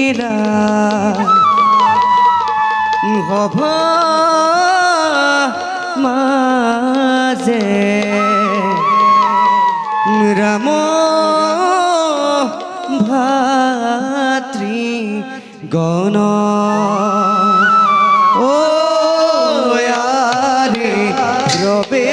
মিলা হব মাঝে রাম ভাতৃ গণ ও আরে রবে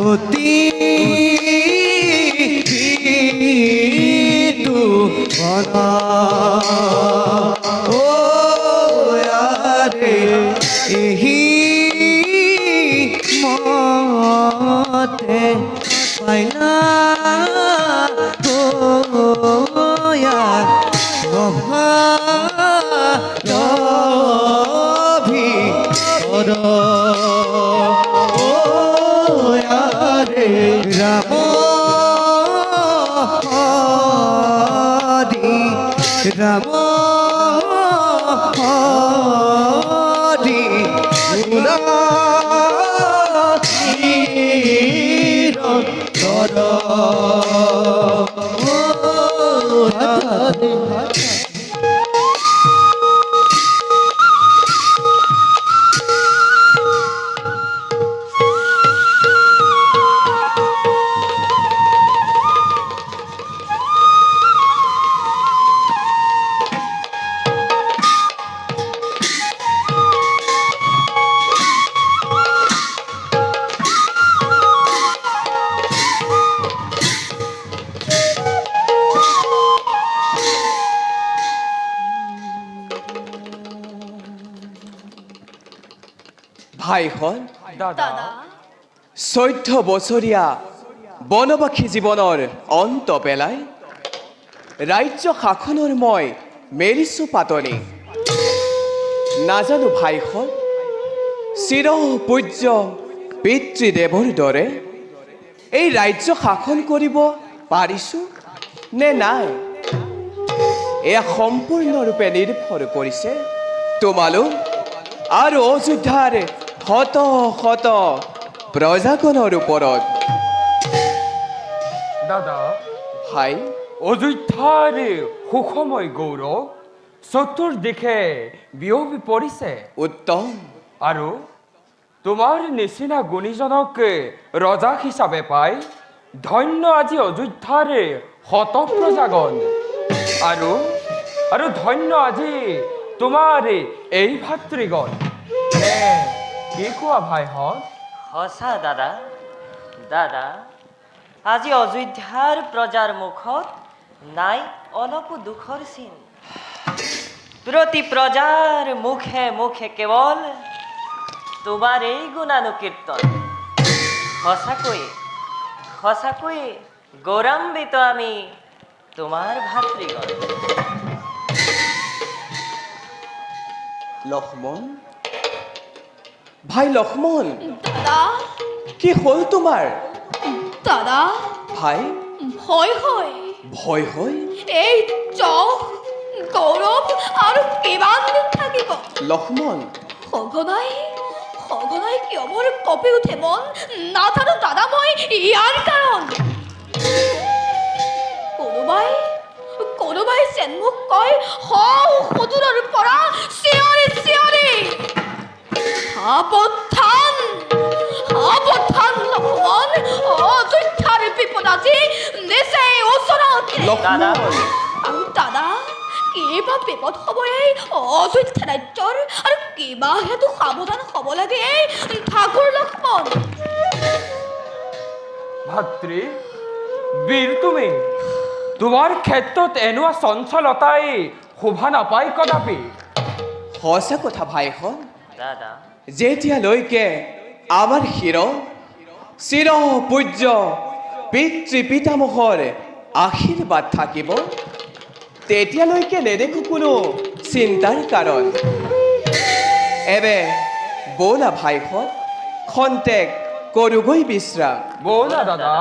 অতি তু ও আরে এহি মতে পাইলা তোয়া ভি কর রাম হরি রাম হরি ভাইখন দাদা 14 বছৰীয়া বনবাসী জীৱনৰ অন্ত পেলাই ৰাজ্য শাসনৰ মই মেলিছো পাতনি নাজানো ভাইখন চিৰ পূজ্য পিতৃদেৱৰ দৰে এই ৰাজ্য শাসন কৰিব পাৰিছো নে নাই এয়া সম্পূৰ্ণৰূপে নিৰ্ভৰ কৰিছে তোমালোক আৰু অযোধ্যাৰ শত শত প্ৰজাগণৰ ওপৰত দাদা ভাই অযোধ্যাৰ সুখময় গৌৰৱ চতুৰ্দিশে বিয়পি পৰিছে উত্তম আৰু তোমাৰ নিচিনা গুণীজনক ৰজা হিচাপে পাই ধন্য আজি অযোধ্যাৰ শত প্ৰজাগণ আৰু ধন্য আজি তোমাৰ এই ভাতৃগণ কি কোৱা ভাইহঁত সঁচা দাদা দাদা আজি অযোধ্যাৰ প্ৰজাৰ মুখত নাই অলপো দুখৰ চিন প্ৰতি প্ৰজাৰ মুখে মুখে কেৱল তোমাৰ এই গুণানুকীৰ্তন সঁচাকৈয়ে গৌৰৱান্বিত আমি তোমাৰ ভাতৃগণ লক্ষ্মণ ভাই লক্ষ্মণ দাদা কি হ'ল তোমাৰ দাদা ভাই ভয় হয় ভয় হয় এই যশ গৌৰৱ আৰু কিমান দিন থাকিব লক্ষ্মণ সঘনাই কিয় মোৰ কঁপি উঠে মন নাজানো দাদা মই ইয়াৰ কাৰণ কোনোবাই যেন মোক কয় সদূৰৰ পৰা চিঞৰি সাৱধান লক্ষ্মণ অযোধ্যাৰ বিপদ আজি নিচেই ওচৰত লক্ষ্মণ আৰু দাদা কিবা বিপদ হ'ব এই অযোধ্যা ৰাজ্যৰ আৰু কিবা হেতু সাৱধান হ'ব লাগে এই ঠাকুৰ লক্ষ্মণ ভাতৃ বীৰ তুমি তোমাৰ ক্ষেত্ৰত এনেকুৱা চঞ্চলতাই শোভা নাপায় কদাপি সঁচা কথা ভাইখন দাদা যেতিয়ালৈকে আমাৰ চিৰ পূজ্য পিতৃ পিতামহৰ আশীৰ্বাদ থাকিব তেতিয়ালৈকে নেদেখো কোনো চিন্তাৰ কাৰণ এবে ব'লা ভাইহঁত খন্তেক কৰোগৈ বিশ্ৰাম ব'লা দাদা